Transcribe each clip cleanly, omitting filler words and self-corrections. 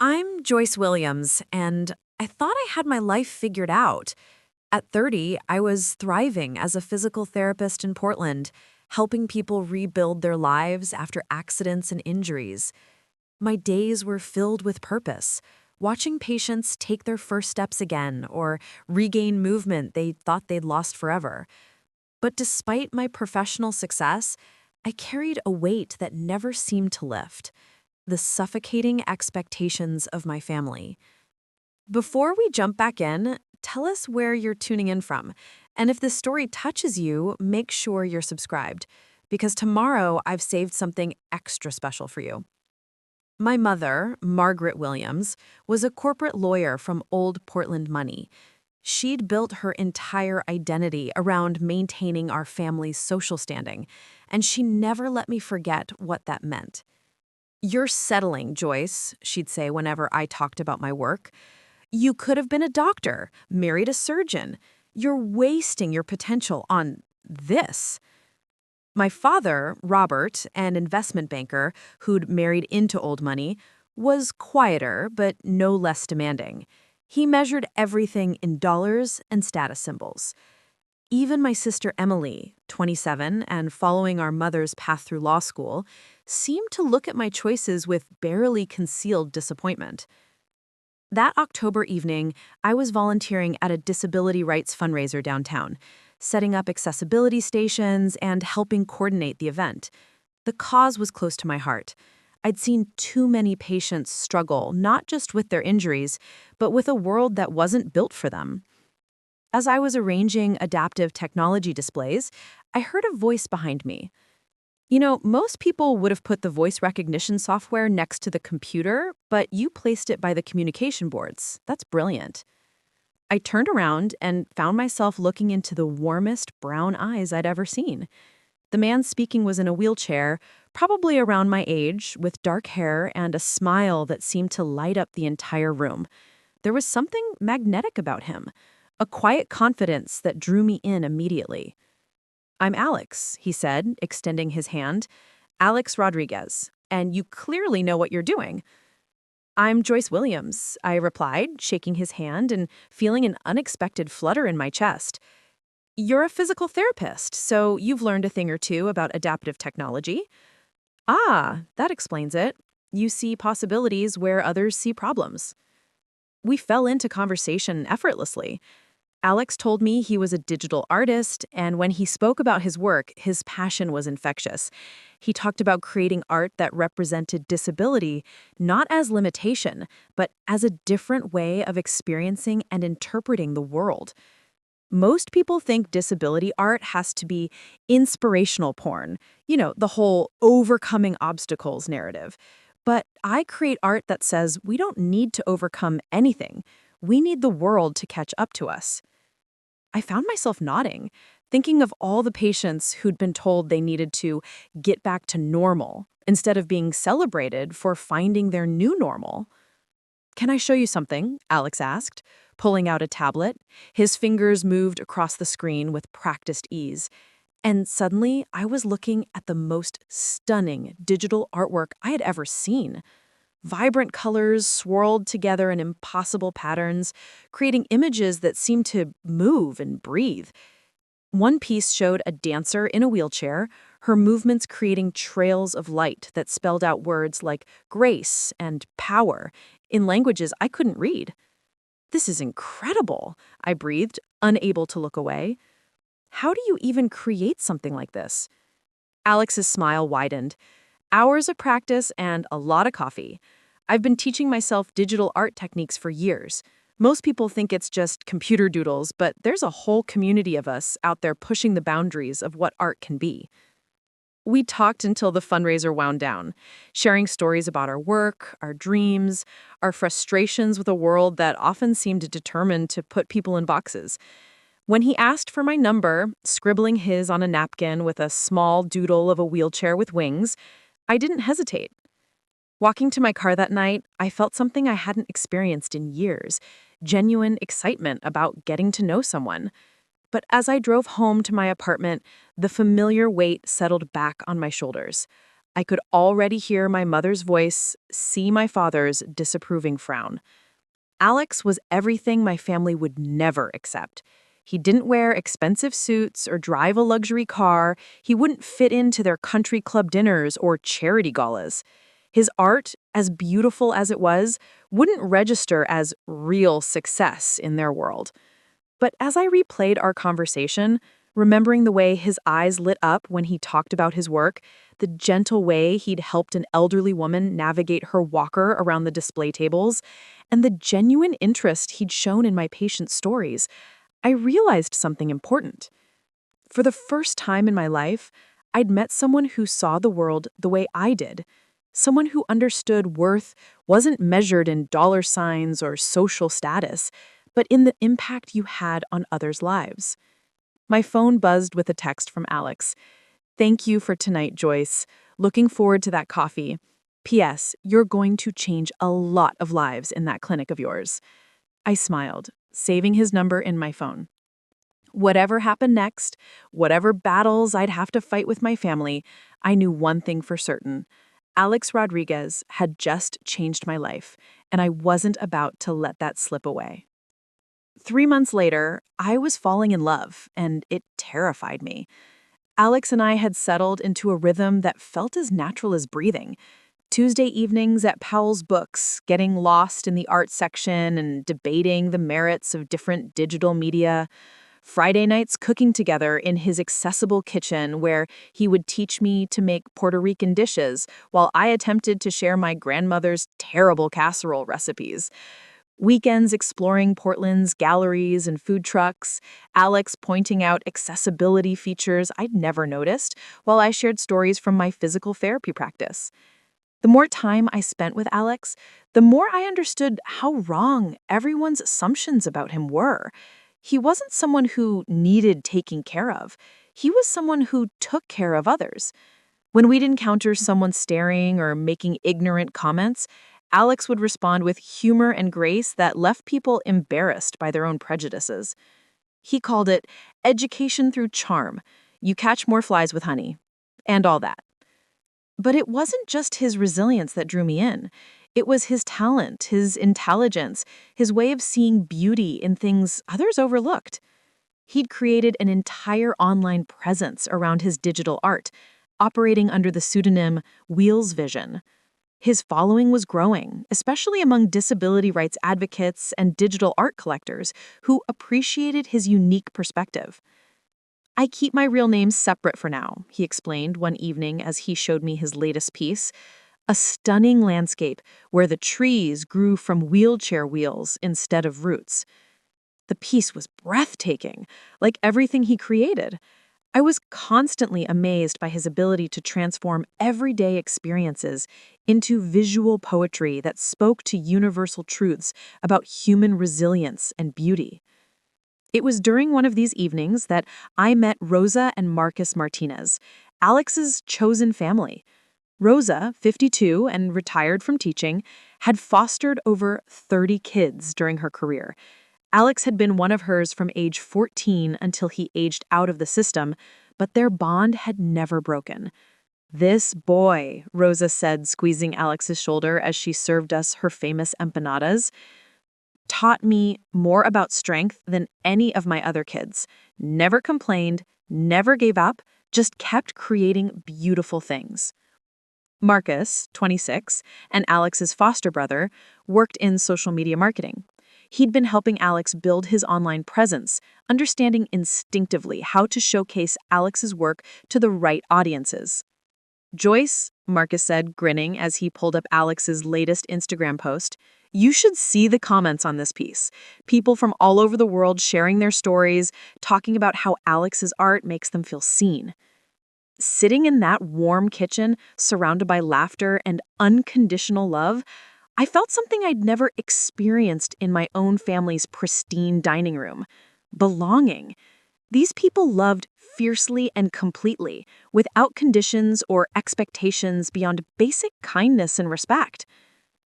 I'm Joyce Williams, and I thought I had my life figured out. At 30, I was thriving as a physical therapist in Portland, helping people rebuild their lives after accidents and injuries. My days were filled with purpose, watching patients take their first steps again or regain movement they thought they'd lost forever. But despite my professional success, I carried a weight that never seemed to lift: the suffocating expectations of my family. Before we jump back in, tell us where you're tuning in from. And if this story touches you, make sure you're subscribed, because tomorrow I've saved something extra special for you. My mother, Margaret Williams, was a corporate lawyer from old Portland money. She'd built her entire identity around maintaining our family's social standing, and she never let me forget what that meant. "You're settling, Joyce," she'd say whenever I talked about my work. "You could have been a doctor, married a surgeon. You're wasting your potential on this." My father, Robert, an investment banker who'd married into old money, was quieter but no less demanding. He measured everything in dollars and status symbols. Even my sister Emily, 27 and following our mother's path through law school, seemed to look at my choices with barely concealed disappointment. That October evening, I was volunteering at a disability rights fundraiser downtown, setting up accessibility stations and helping coordinate the event. The cause was close to my heart. I'd seen too many patients struggle not just with their injuries, but with a world that wasn't built for them. As I was arranging adaptive technology displays, I heard a voice behind me. Most people would have put the voice recognition software next to the computer, but you placed it by the communication boards. That's brilliant. I turned around and found myself looking into the warmest brown eyes I'd ever seen. The man speaking was in a wheelchair, probably around my age, with dark hair and a smile that seemed to light up the entire room. There was something magnetic about him, a quiet confidence that drew me in immediately. "I'm Alex," he said, extending his hand. "Alex Rodriguez, and you clearly know what you're doing." "I'm Joyce Williams," I replied, shaking his hand and feeling an unexpected flutter in my chest. "You're a physical therapist, so you've learned a thing or two about adaptive technology." "Ah, that explains it. You see possibilities where others see problems." We fell into conversation effortlessly. Alex told me he was a digital artist, and when he spoke about his work, his passion was infectious. He talked about creating art that represented disability, not as limitation, but as a different way of experiencing and interpreting the world. Most people think disability art has to be inspirational porn, the whole overcoming obstacles narrative. But I create art that says we don't need to overcome anything. We need the world to catch up to us. I found myself nodding, thinking of all the patients who'd been told they needed to get back to normal instead of being celebrated for finding their new normal. "Can I show you something?" Alex asked, pulling out a tablet. His fingers moved across the screen with practiced ease. And suddenly, I was looking at the most stunning digital artwork I had ever seen. Vibrant colors swirled together in impossible patterns, creating images that seemed to move and breathe. One piece showed a dancer in a wheelchair, her movements creating trails of light that spelled out words like grace and power in languages I couldn't read. "This is incredible," I breathed, unable to look away. "How do you even create something like this?" Alex's smile widened. "Hours of practice and a lot of coffee. I've been teaching myself digital art techniques for years. Most people think it's just computer doodles, but there's a whole community of us out there pushing the boundaries of what art can be." We talked until the fundraiser wound down, sharing stories about our work, our dreams, our frustrations with a world that often seemed determined to put people in boxes. When he asked for my number, scribbling his on a napkin with a small doodle of a wheelchair with wings, I didn't hesitate. Walking to my car that night, I felt something I hadn't experienced in years: genuine excitement about getting to know someone. But as I drove home to my apartment, the familiar weight settled back on my shoulders. I could already hear my mother's voice, see my father's disapproving frown. Alex was everything my family would never accept. He didn't wear expensive suits or drive a luxury car. He wouldn't fit into their country club dinners or charity galas. His art, as beautiful as it was, wouldn't register as real success in their world. But as I replayed our conversation, remembering the way his eyes lit up when he talked about his work, the gentle way he'd helped an elderly woman navigate her walker around the display tables, and the genuine interest he'd shown in my patients' stories, I realized something important. For the first time in my life, I'd met someone who saw the world the way I did. Someone who understood worth wasn't measured in dollar signs or social status, but in the impact you had on others' lives. My phone buzzed with a text from Alex. "Thank you for tonight, Joyce. Looking forward to that coffee. P.S. You're going to change a lot of lives in that clinic of yours." I smiled, saving his number in my phone. Whatever happened next, whatever battles I'd have to fight with my family, I knew one thing for certain. Alex Rodriguez had just changed my life, and I wasn't about to let that slip away. 3 months later, I was falling in love, and it terrified me. Alex and I had settled into a rhythm that felt as natural as breathing. Tuesday evenings at Powell's Books, getting lost in the art section and debating the merits of different digital media. Friday nights cooking together in his accessible kitchen where he would teach me to make Puerto Rican dishes while I attempted to share my grandmother's terrible casserole recipes. Weekends exploring Portland's galleries and food trucks, Alex pointing out accessibility features I'd never noticed, while I shared stories from my physical therapy practice. The more time I spent with Alex, the more I understood how wrong everyone's assumptions about him were. He wasn't someone who needed taking care of. He was someone who took care of others. When we'd encounter someone staring or making ignorant comments, Alex would respond with humor and grace that left people embarrassed by their own prejudices. He called it education through charm. You catch more flies with honey. And all that. But it wasn't just his resilience that drew me in. It was his talent, his intelligence, his way of seeing beauty in things others overlooked. He'd created an entire online presence around his digital art, operating under the pseudonym Wheels Vision. His following was growing, especially among disability rights advocates and digital art collectors who appreciated his unique perspective. "I keep my real name separate for now," he explained one evening as he showed me his latest piece, a stunning landscape where the trees grew from wheelchair wheels instead of roots. The piece was breathtaking, like everything he created. I was constantly amazed by his ability to transform everyday experiences into visual poetry that spoke to universal truths about human resilience and beauty. It was during one of these evenings that I met Rosa and Marcus Martinez, Alex's chosen family. Rosa, 52 and retired from teaching, had fostered over 30 kids during her career. Alex had been one of hers from age 14 until he aged out of the system, but their bond had never broken. "This boy," Rosa said, squeezing Alex's shoulder as she served us her famous empanadas, "taught me more about strength than any of my other kids. Never complained, never gave up, just kept creating beautiful things." Marcus, 26, and Alex's foster brother, worked in social media marketing. He'd been helping Alex build his online presence, understanding instinctively how to showcase Alex's work to the right audiences. "Joyce," Marcus said, grinning as he pulled up Alex's latest Instagram post, "you should see the comments on this piece. People from all over the world sharing their stories, talking about how Alex's art makes them feel seen." Sitting in that warm kitchen, surrounded by laughter and unconditional love, I felt something I'd never experienced in my own family's pristine dining room. Belonging. These people loved fiercely and completely, without conditions or expectations beyond basic kindness and respect.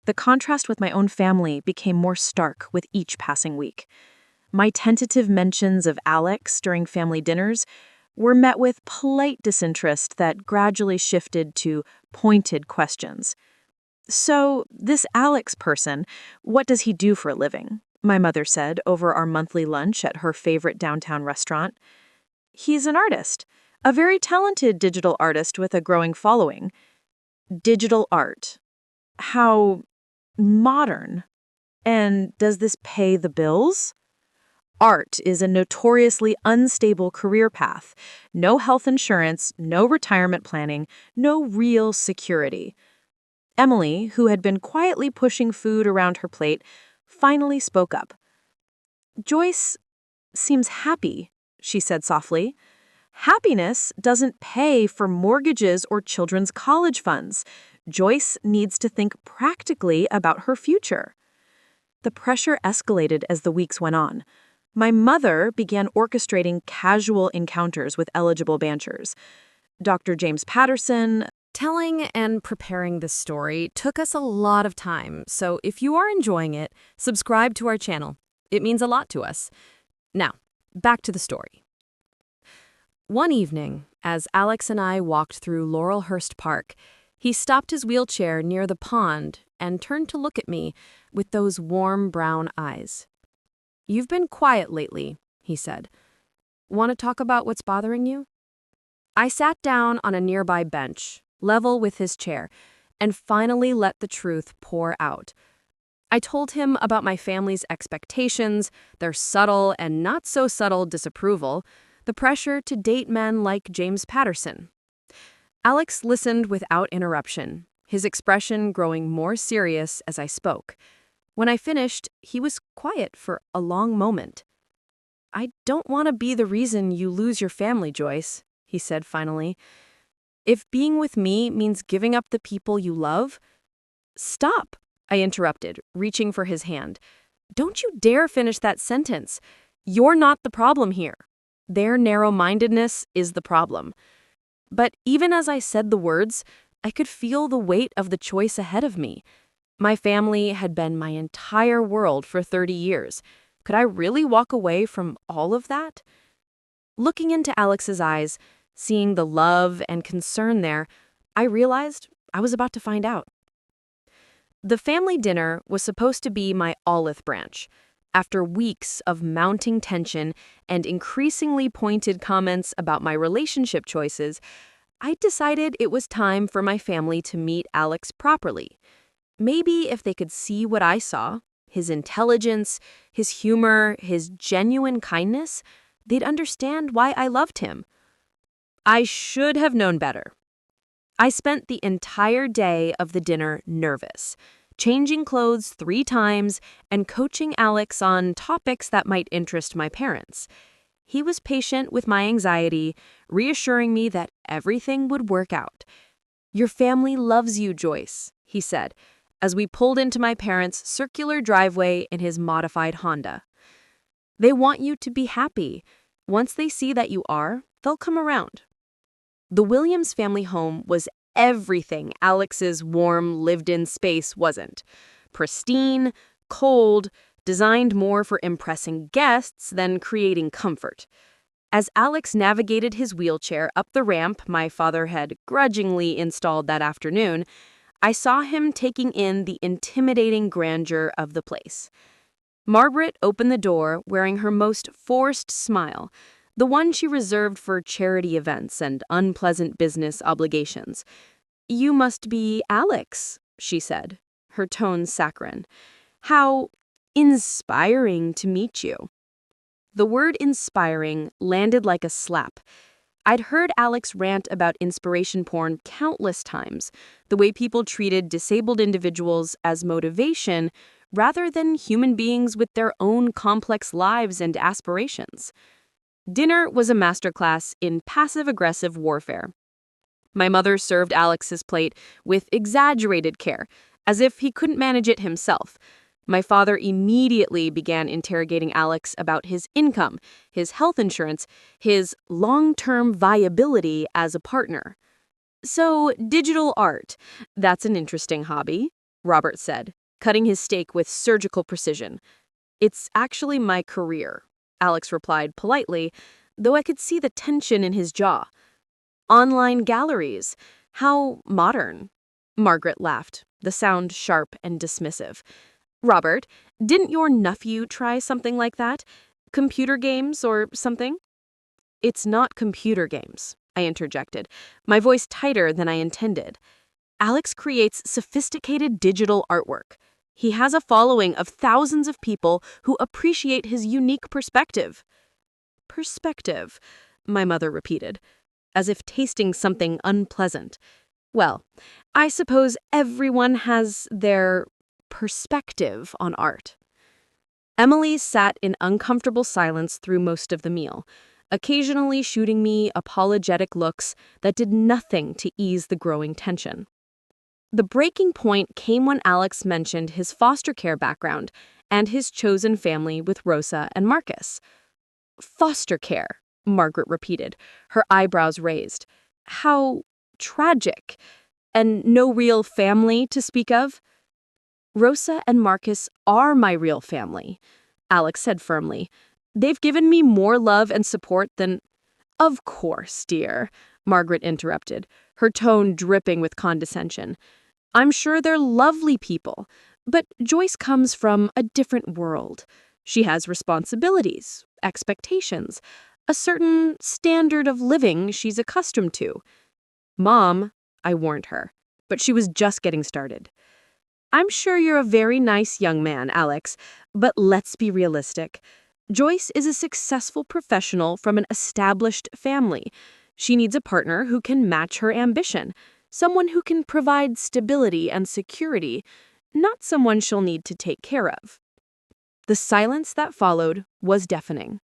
The contrast with my own family became more stark with each passing week. My tentative mentions of Alex during family dinners were met with polite disinterest that gradually shifted to pointed questions. "So, this Alex person, what does he do for a living?" my mother said over our monthly lunch at her favorite downtown restaurant. "He's an artist, a very talented digital artist with a growing following." Digital art. How modern. And does this pay the bills? Art is a notoriously unstable career path. No health insurance, no retirement planning, no real security. Emily, who had been quietly pushing food around her plate, finally spoke up. "Joyce seems happy," she said softly. "Happiness doesn't pay for mortgages or children's college funds. Joyce needs to think practically about her future." The pressure escalated as the weeks went on. My mother began orchestrating casual encounters with eligible banchers. Dr. James Patterson. Telling and preparing this story took us a lot of time, so if you are enjoying it, subscribe to our channel. It means a lot to us. Now, back to the story. One evening, as Alex and I walked through Laurelhurst Park, he stopped his wheelchair near the pond and turned to look at me with those warm brown eyes. "You've been quiet lately," he said. "Want to talk about what's bothering you?" I sat down on a nearby bench, level with his chair, and finally let the truth pour out. I told him about my family's expectations, their subtle and not so subtle disapproval, the pressure to date men like James Patterson. Alex listened without interruption, his expression growing more serious as I spoke. When I finished, he was quiet for a long moment. "I don't want to be the reason you lose your family, Joyce," he said finally. "If being with me means giving up the people you love—" "Stop," I interrupted, reaching for his hand. "Don't you dare finish that sentence. You're not the problem here. Their narrow-mindedness is the problem." But even as I said the words, I could feel the weight of the choice ahead of me. My family had been my entire world for 30 years. Could I really walk away from all of that? Looking into Alex's eyes, seeing the love and concern there, I realized I was about to find out. The family dinner was supposed to be my olive branch. After weeks of mounting tension and increasingly pointed comments about my relationship choices, I decided it was time for my family to meet Alex properly. Maybe if they could see what I saw, his intelligence, his humor, his genuine kindness, they'd understand why I loved him. I should have known better. I spent the entire day of the dinner nervous, changing clothes 3 times and coaching Alex on topics that might interest my parents. He was patient with my anxiety, reassuring me that everything would work out. "Your family loves you, Joyce," he said, as we pulled into my parents' circular driveway in his modified Honda. "They want you to be happy. Once they see that you are, they'll come around." The Williams family home was everything Alex's warm, lived-in space wasn't. Pristine, cold, designed more for impressing guests than creating comfort. As Alex navigated his wheelchair up the ramp my father had grudgingly installed that afternoon, I saw him taking in the intimidating grandeur of the place. Margaret opened the door wearing her most forced smile, the one she reserved for charity events and unpleasant business obligations. "You must be Alex," she said, her tone saccharine. "How inspiring to meet you." The word inspiring landed like a slap. I'd heard Alex rant about inspiration porn countless times, the way people treated disabled individuals as motivation rather than human beings with their own complex lives and aspirations. Dinner was a masterclass in passive-aggressive warfare. My mother served Alex's plate with exaggerated care, as if he couldn't manage it himself. My father immediately began interrogating Alex about his income, his health insurance, his long-term viability as a partner. "So, digital art, that's an interesting hobby," Robert said, cutting his steak with surgical precision. "It's actually my career," Alex replied politely, though I could see the tension in his jaw. Online galleries. How modern. Margaret laughed, the sound sharp and dismissive. Robert, didn't your nephew try something like that? Computer games or something? It's not computer games, I interjected, my voice tighter than I intended. Alex creates sophisticated digital artwork. He has a following of thousands of people who appreciate his unique perspective. Perspective, my mother repeated, as if tasting something unpleasant. Well, I suppose everyone has their perspective on art. Emily sat in uncomfortable silence through most of the meal, occasionally shooting me apologetic looks that did nothing to ease the growing tension. The breaking point came when Alex mentioned his foster care background and his chosen family with Rosa and Marcus. Foster care, Margaret repeated, her eyebrows raised. How tragic. And no real family to speak of? Rosa and Marcus are my real family, Alex said firmly. They've given me more love and support than— Of course, dear, Margaret interrupted, her tone dripping with condescension. I'm sure they're lovely people, but Joyce comes from a different world. She has responsibilities, expectations, a certain standard of living she's accustomed to. Mom, I warned her, but she was just getting started. I'm sure you're a very nice young man, Alex, but let's be realistic. Joyce is a successful professional from an established family. She needs a partner who can match her ambition, someone who can provide stability and security, not someone she'll need to take care of. The silence that followed was deafening.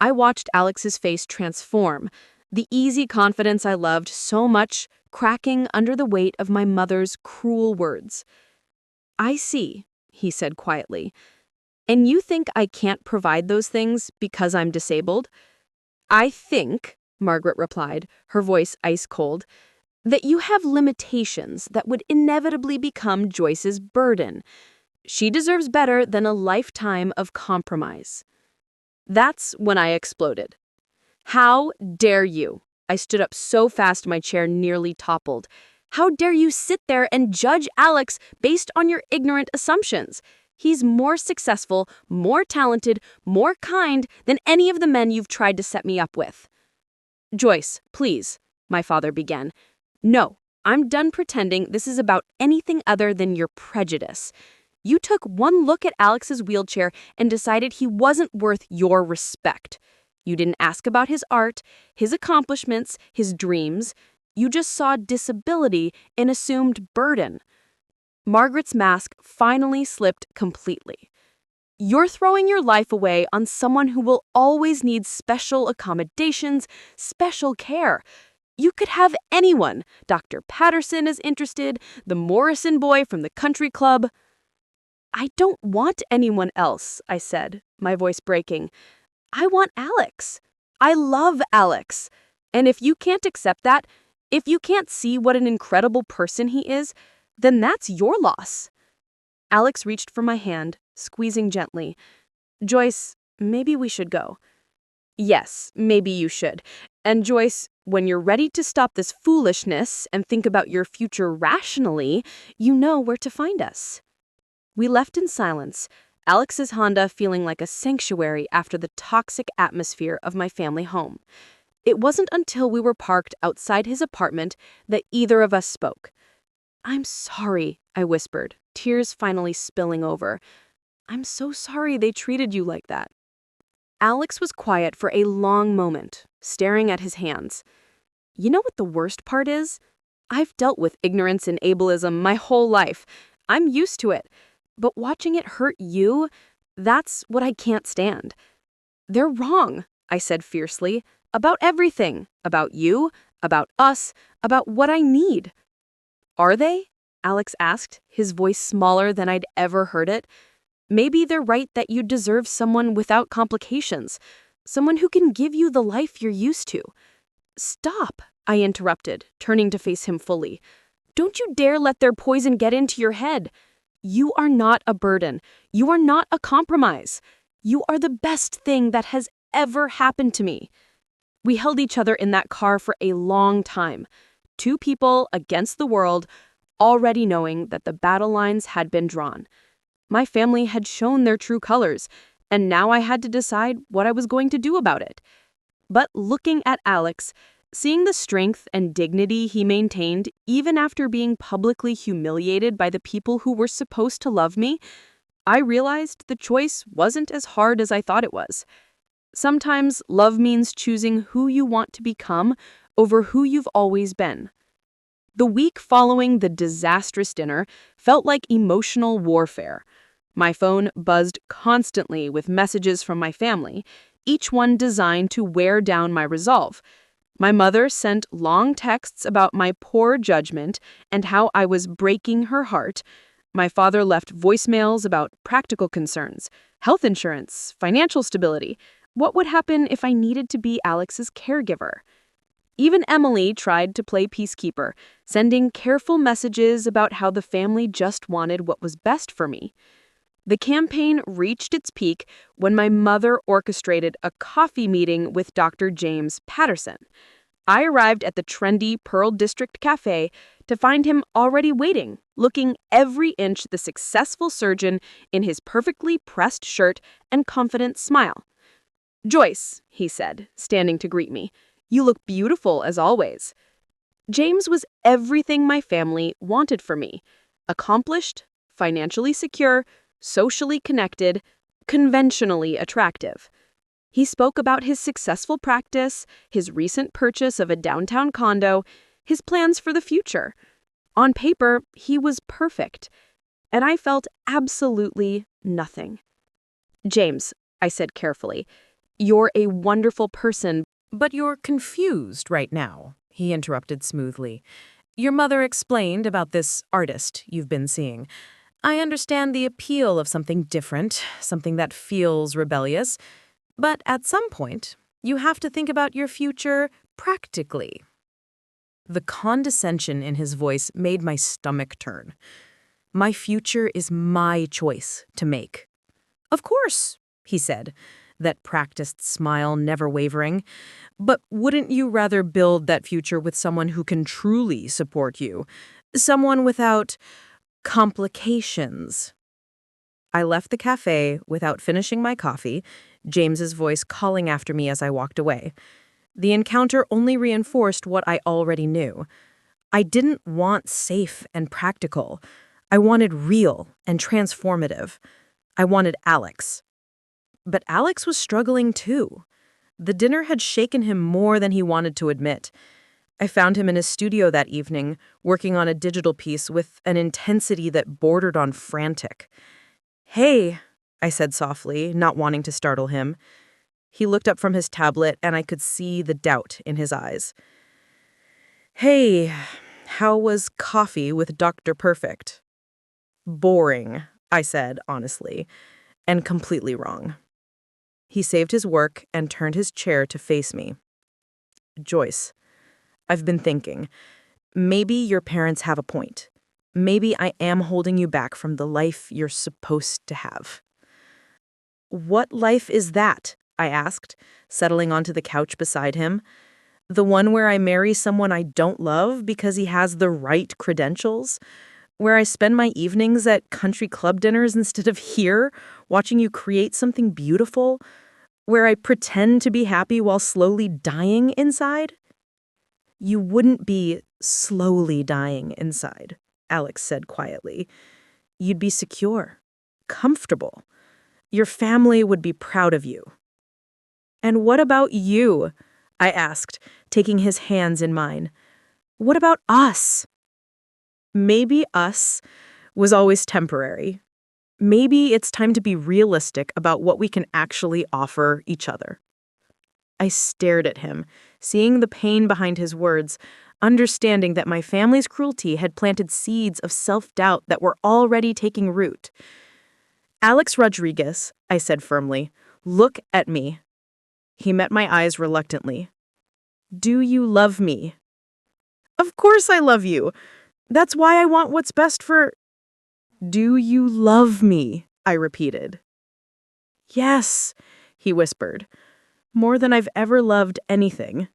I watched Alex's face transform, the easy confidence I loved so much cracking under the weight of my mother's cruel words. I see, he said quietly. And you think I can't provide those things because I'm disabled? I think, Margaret replied, her voice ice cold, that you have limitations that would inevitably become Joyce's burden. She deserves better than a lifetime of compromise. That's when I exploded. How dare you? I stood up so fast my chair nearly toppled. How dare you sit there and judge Alex based on your ignorant assumptions? He's more successful, more talented, more kind than any of the men you've tried to set me up with. Joyce, please, my father began. No, I'm done pretending this is about anything other than your prejudice. You took one look at Alex's wheelchair and decided he wasn't worth your respect. You didn't ask about his art, his accomplishments, his dreams. You just saw disability and assumed burden. Margaret's mask finally slipped completely. You're throwing your life away on someone who will always need special accommodations, special care. You could have anyone. Dr. Patterson is interested, the Morrison boy from the country club. I don't want anyone else, I said, my voice breaking. I want Alex. I love Alex. And if you can't accept that, if you can't see what an incredible person he is, then that's your loss. Alex reached for my hand, squeezing gently. Joyce, maybe we should go. Yes, maybe you should. And Joyce, when you're ready to stop this foolishness and think about your future rationally, you know where to find us. We left in silence, Alex's Honda feeling like a sanctuary after the toxic atmosphere of my family home. It wasn't until we were parked outside his apartment that either of us spoke. I'm sorry, I whispered, tears finally spilling over. I'm so sorry they treated you like that. Alex was quiet for a long moment, staring at his hands. You know what the worst part is? I've dealt with ignorance and ableism my whole life. I'm used to it. But watching it hurt you, that's what I can't stand. They're wrong, I said fiercely, about everything, about you, about us, about what I need. Are they? Alex asked, his voice smaller than I'd ever heard it. Maybe they're right that you deserve someone without complications, someone who can give you the life you're used to. Stop, I interrupted, turning to face him fully. Don't you dare let their poison get into your head. You are not a burden. You are not a compromise. You are the best thing that has ever happened to me. We held each other in that car for a long time. Two people against the world, already knowing that the battle lines had been drawn. My family had shown their true colors, and now I had to decide what I was going to do about it. But looking at Alex, seeing the strength and dignity he maintained even after being publicly humiliated by the people who were supposed to love me, I realized the choice wasn't as hard as I thought it was. Sometimes love means choosing who you want to become over who you've always been. The week following the disastrous dinner felt like emotional warfare. My phone buzzed constantly with messages from my family, each one designed to wear down my resolve. My mother sent long texts about my poor judgment and how I was breaking her heart. My father left voicemails about practical concerns, health insurance, financial stability. What would happen if I needed to be Alex's caregiver? Even Emily tried to play peacekeeper, sending careful messages about how the family just wanted what was best for me. The campaign reached its peak when my mother orchestrated a coffee meeting with Dr. James Patterson. I arrived at the trendy Pearl District Cafe to find him already waiting, looking every inch the successful surgeon in his perfectly pressed shirt and confident smile. "Joyce," he said, standing to greet me, "you look beautiful as always." James was everything my family wanted for me: accomplished, financially secure, socially connected, conventionally attractive. He spoke about his successful practice, his recent purchase of a downtown condo, his plans for the future. On paper, he was perfect, and I felt absolutely nothing. "James," I said carefully, "you're a wonderful person." But you're confused right now, he interrupted smoothly. Your mother explained about this artist you've been seeing. I understand the appeal of something different, something that feels rebellious. But at some point, you have to think about your future practically. The condescension in his voice made my stomach turn. My future is my choice to make. Of course, he said, that practiced smile never wavering. But wouldn't you rather build that future with someone who can truly support you? Someone without complications? I left the cafe without finishing my coffee, James's voice calling after me as I walked away. The encounter only reinforced what I already knew. I didn't want safe and practical. I wanted real and transformative. I wanted Alex. But Alex was struggling too. The dinner had shaken him more than he wanted to admit. I found him in his studio that evening, working on a digital piece with an intensity that bordered on frantic. "Hey," I said softly, not wanting to startle him. He looked up from his tablet, and I could see the doubt in his eyes. "Hey, how was coffee with Dr. Perfect?" "Boring," I said honestly, and completely wrong. He saved his work and turned his chair to face me. "Joyce, I've been thinking. Maybe your parents have a point. Maybe I am holding you back from the life you're supposed to have." "What life is that?" I asked, settling onto the couch beside him. "The one where I marry someone I don't love because he has the right credentials? Where I spend my evenings at country club dinners instead of here, watching you create something beautiful? Where I pretend to be happy while slowly dying inside?" "You wouldn't be slowly dying inside," Alex said quietly. "You'd be secure, comfortable. Your family would be proud of you." "And what about you?" I asked, taking his hands in mine. "What about us?" Maybe us was always temporary. Maybe it's time to be realistic about what we can actually offer each other. I stared at him, seeing the pain behind his words, understanding that my family's cruelty had planted seeds of self-doubt that were already taking root. "Alex Rodriguez," I said firmly, "look at me." He met my eyes reluctantly. "Do you love me?" "Of course I love you. That's why I want what's best for—" "Do you love me?" I repeated. "Yes," he whispered. more than I've ever loved anything.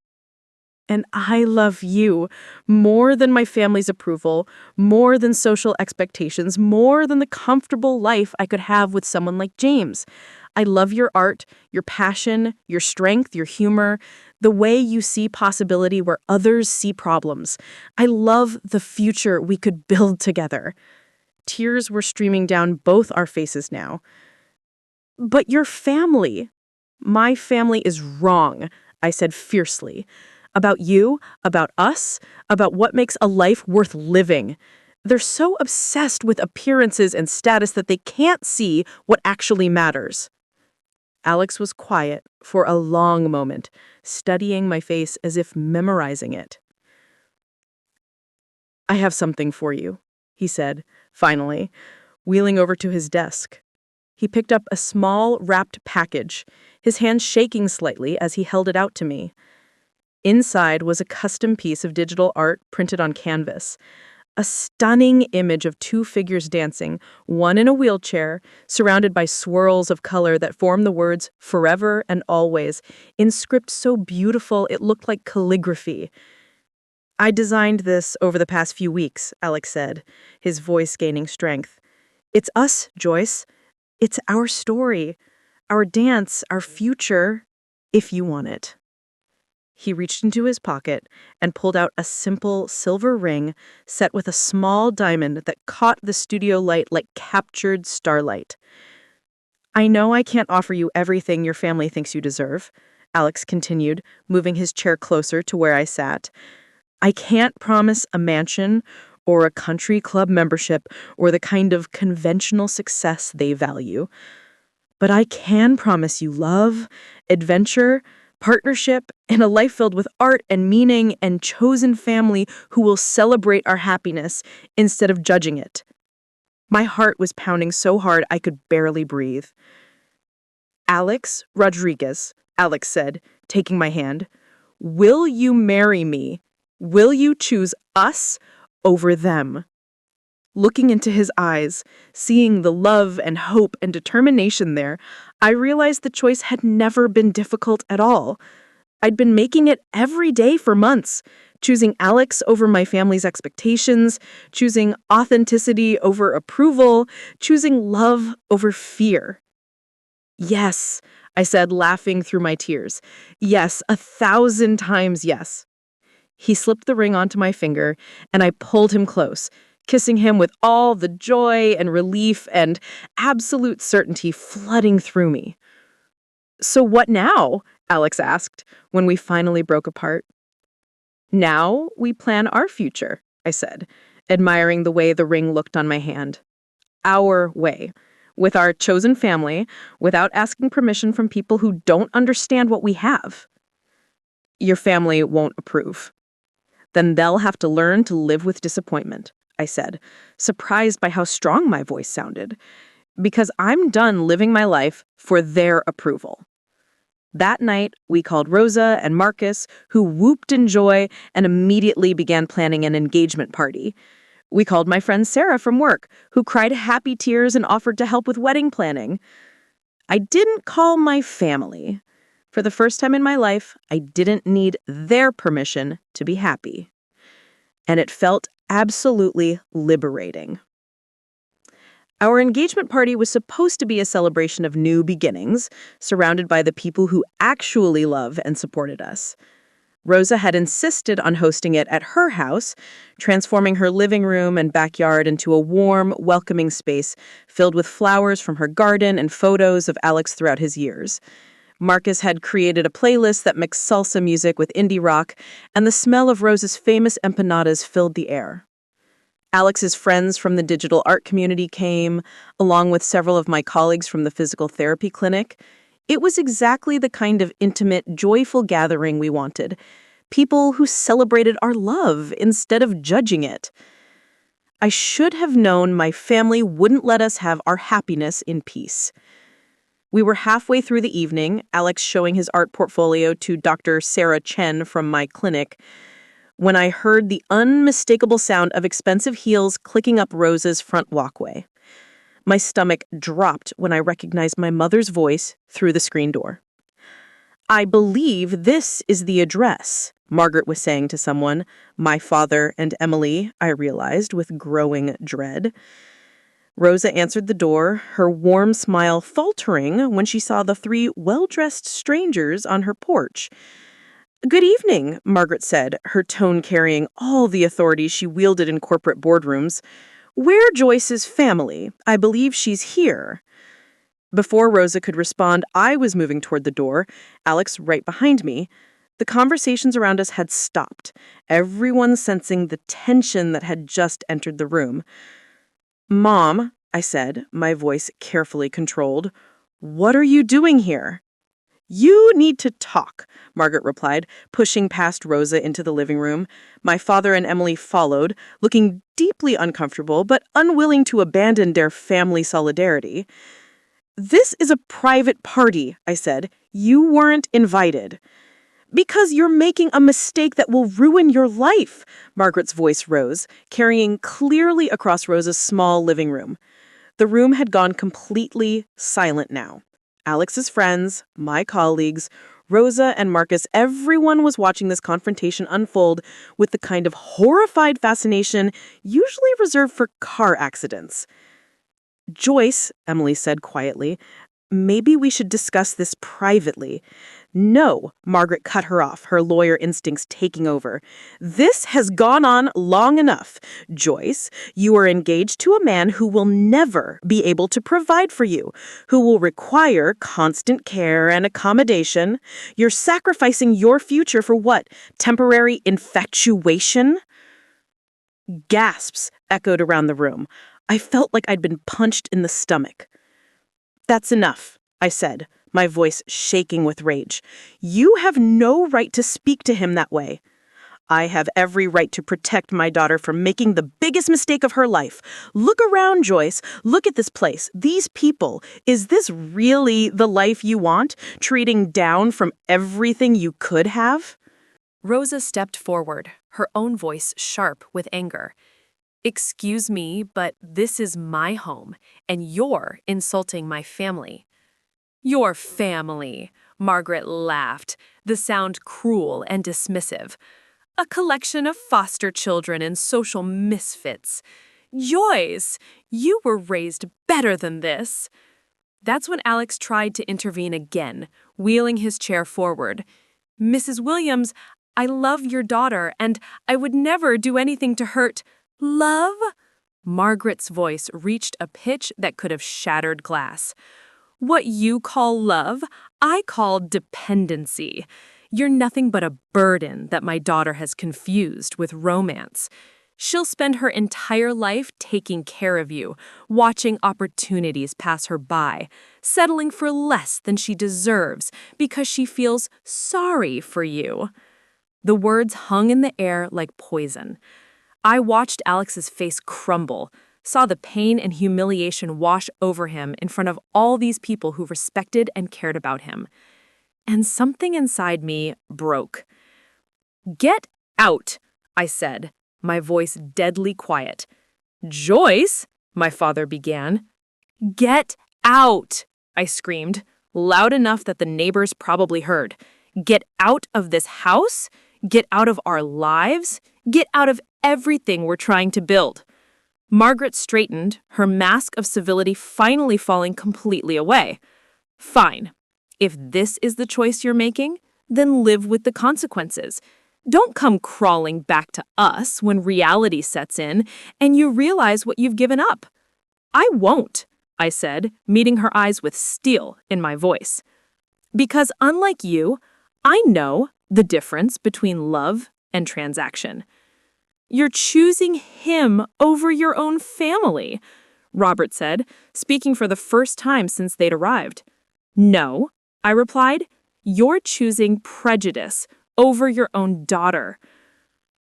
And I love you more than my family's approval, more than social expectations, more than the comfortable life I could have with someone like James. I love your art, your passion, your strength, your humor, the way you see possibility where others see problems. I love the future we could build together. Tears were streaming down both our faces now. But your family. My family is wrong, I said fiercely. About you, about us, about what makes a life worth living. They're so obsessed with appearances and status that they can't see what actually matters. Alex was quiet for a long moment, studying my face as if memorizing it. I have something for you, he said, finally, wheeling over to his desk. He picked up a small, wrapped package, his hand shaking slightly as he held it out to me. Inside was a custom piece of digital art printed on canvas. A stunning image of two figures dancing, one in a wheelchair, surrounded by swirls of color that form the words forever and always, in script so beautiful it looked like calligraphy. I designed this over the past few weeks, Alex said, his voice gaining strength. It's us, Joyce. It's our story, our dance, our future, if you want it. He reached into his pocket and pulled out a simple silver ring set with a small diamond that caught the studio light like captured starlight. I know I can't offer you everything your family thinks you deserve, Alex continued, moving his chair closer to where I sat. I can't promise a mansion or a country club membership or the kind of conventional success they value. But I can promise you love, adventure, partnership, and a life filled with art and meaning and chosen family who will celebrate our happiness instead of judging it. My heart was pounding so hard I could barely breathe. Alex Rodriguez, Alex said, taking my hand, will you marry me? Will you choose us over them? Looking into his eyes, seeing the love and hope and determination there, I realized the choice had never been difficult at all. I'd been making it every day for months, choosing Alex over my family's expectations, choosing authenticity over approval, choosing love over fear. Yes, I said, laughing through my tears. Yes, 1,000 times yes. He slipped the ring onto my finger, and I pulled him close, kissing him with all the joy and relief and absolute certainty flooding through me. So what now? Alex asked when we finally broke apart. Now we plan our future, I said, admiring the way the ring looked on my hand. Our way, with our chosen family, without asking permission from people who don't understand what we have. Your family won't approve. Then they'll have to learn to live with disappointment, I said, surprised by how strong my voice sounded, because I'm done living my life for their approval. That night, we called Rosa and Marcus, who whooped in joy and immediately began planning an engagement party. We called my friend Sarah from work, who cried happy tears and offered to help with wedding planning. I didn't call my family. For the first time in my life, I didn't need their permission to be happy. And it felt absolutely liberating. Our engagement party was supposed to be a celebration of new beginnings, surrounded by the people who actually love and supported us. Rosa had insisted on hosting it at her house, transforming her living room and backyard into a warm, welcoming space filled with flowers from her garden and photos of Alex throughout his years. Marcus had created a playlist that mixed salsa music with indie rock, and the smell of Rosa's famous empanadas filled the air. Alex's friends from the digital art community came, along with several of my colleagues from the physical therapy clinic. It was exactly the kind of intimate, joyful gathering we wanted. People who celebrated our love instead of judging it. I should have known my family wouldn't let us have our happiness in peace. We were halfway through the evening, Alex showing his art portfolio to Dr. Sarah Chen from my clinic, when I heard the unmistakable sound of expensive heels clicking up Rosa's front walkway. My stomach dropped when I recognized my mother's voice through the screen door. I believe this is the address, Margaret was saying to someone. My father and Emily, I realized with growing dread. Rosa answered the door, her warm smile faltering when she saw the three well-dressed strangers on her porch. Good evening, Margaret said, her tone carrying all the authority she wielded in corporate boardrooms. We're Joyce's family. I believe she's here. Before Rosa could respond, I was moving toward the door, Alex right behind me. The conversations around us had stopped, everyone sensing the tension that had just entered the room. Mom, I said, my voice carefully controlled, what are you doing here? You need to talk, Margaret replied, pushing past Rosa into the living room. My father and Emily followed, looking deeply uncomfortable but unwilling to abandon their family solidarity. This is a private party, I said. You weren't invited. Because you're making a mistake that will ruin your life, Margaret's voice rose, carrying clearly across Rosa's small living room. The room had gone completely silent now. Alex's friends, my colleagues, Rosa and Marcus, everyone was watching this confrontation unfold with the kind of horrified fascination usually reserved for car accidents. Joyce, Emily said quietly, maybe we should discuss this privately. No, Margaret cut her off, her lawyer instincts taking over. This has gone on long enough. Joyce, you are engaged to a man who will never be able to provide for you, who will require constant care and accommodation. You're sacrificing your future for what? Temporary infatuation? Gasps echoed around the room. I felt like I'd been punched in the stomach. That's enough, I said, my voice shaking with rage. You have no right to speak to him that way. I have every right to protect my daughter from making the biggest mistake of her life. Look around, Joyce. Look at this place. These people. Is this really the life you want? Trading down from everything you could have? Rosa stepped forward, her own voice sharp with anger. Excuse me, but this is my home, and you're insulting my family. Your family, Margaret laughed, the sound cruel and dismissive. A collection of foster children and social misfits. Joyce, you were raised better than this. That's when Alex tried to intervene again, wheeling his chair forward. Mrs. Williams, I love your daughter, and I would never do anything to hurt. Love? Margaret's voice reached a pitch that could have shattered glass. What you call love, I call dependency. You're nothing but a burden that my daughter has confused with romance. She'll spend her entire life taking care of you, watching opportunities pass her by, settling for less than she deserves because she feels sorry for you. The words hung in the air like poison. I watched Alex's face crumble, saw the pain and humiliation wash over him in front of all these people who respected and cared about him. And something inside me broke. Get out, I said, my voice deadly quiet. Joyce, my father began. Get out, I screamed, loud enough that the neighbors probably heard. Get out of this house? Get out of our lives? Get out of everything we're trying to build. Margaret straightened, her mask of civility finally falling completely away. Fine. If this is the choice you're making, then live with the consequences. Don't come crawling back to us when reality sets in and you realize what you've given up. I won't, I said, meeting her eyes with steel in my voice. Because unlike you, I know the difference between love and transaction. You're choosing him over your own family, Robert said, speaking for the first time since they'd arrived. No, I replied, you're choosing prejudice over your own daughter.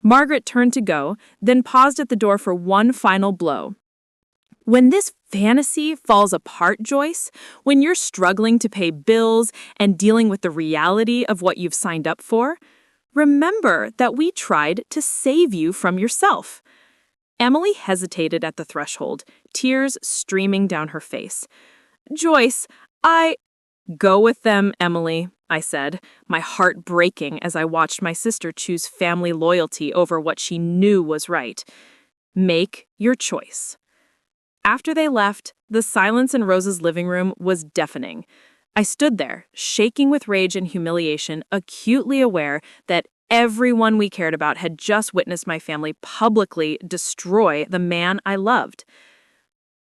Margaret turned to go, then paused at the door for one final blow. When this fantasy falls apart, Joyce, when you're struggling to pay bills and dealing with the reality of what you've signed up for, remember that we tried to save you from yourself. Emily hesitated at the threshold, tears streaming down her face. Joyce, Go with them, Emily, I said, my heart breaking as I watched my sister choose family loyalty over what she knew was right. Make your choice. After they left, the silence in Rosa's living room was deafening. I stood there, shaking with rage and humiliation, acutely aware that everyone we cared about had just witnessed my family publicly destroy the man I loved.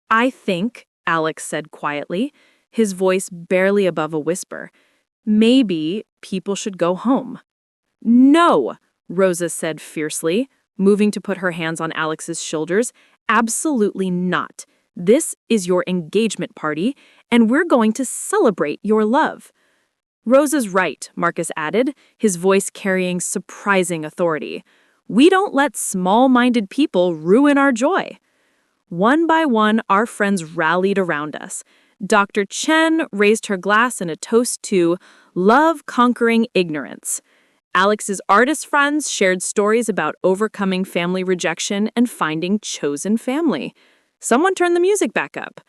I think, Alex said quietly, his voice barely above a whisper, maybe people should go home. No, Rosa said fiercely, moving to put her hands on Alex's shoulders. Absolutely not. This is your engagement party, and we're going to celebrate your love. Rosa's right, Marcus added, his voice carrying surprising authority. We don't let small-minded people ruin our joy. One by one, our friends rallied around us. Dr. Chen raised her glass in a toast to love conquering ignorance. Alex's artist friends shared stories about overcoming family rejection and finding chosen family. Someone turned the music back up.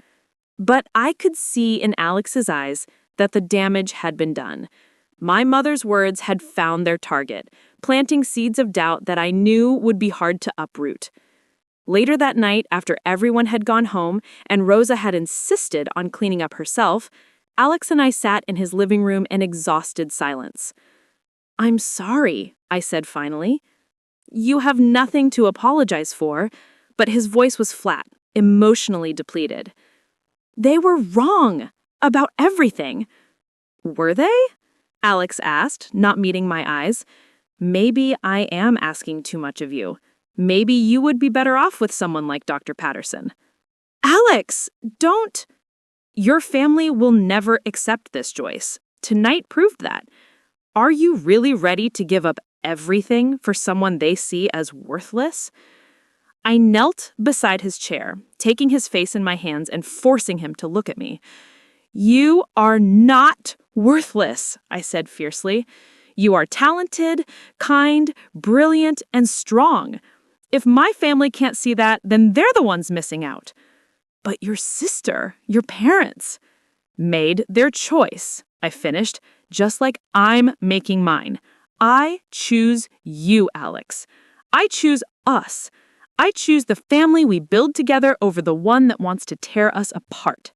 But I could see in Alex's eyes that the damage had been done. My mother's words had found their target, planting seeds of doubt that I knew would be hard to uproot. Later that night, after everyone had gone home and Rosa had insisted on cleaning up herself, Alex and I sat in his living room in exhausted silence. I'm sorry, I said finally. You have nothing to apologize for, but his voice was flat, emotionally depleted. They were wrong about everything. Were they? Alex asked, not meeting my eyes. Maybe I am asking too much of you. Maybe you would be better off with someone like Dr. Patterson. Alex, don't. Your family will never accept this, Joyce. Tonight proved that. Are you really ready to give up everything for someone they see as worthless? I knelt beside his chair, taking his face in my hands and forcing him to look at me. You are not worthless, I said fiercely. You are talented, kind, brilliant, and strong. If my family can't see that, then they're the ones missing out. But your sister, your parents, made their choice, I finished, just like I'm making mine. I choose you, Alex. I choose us. I choose the family we build together over the one that wants to tear us apart.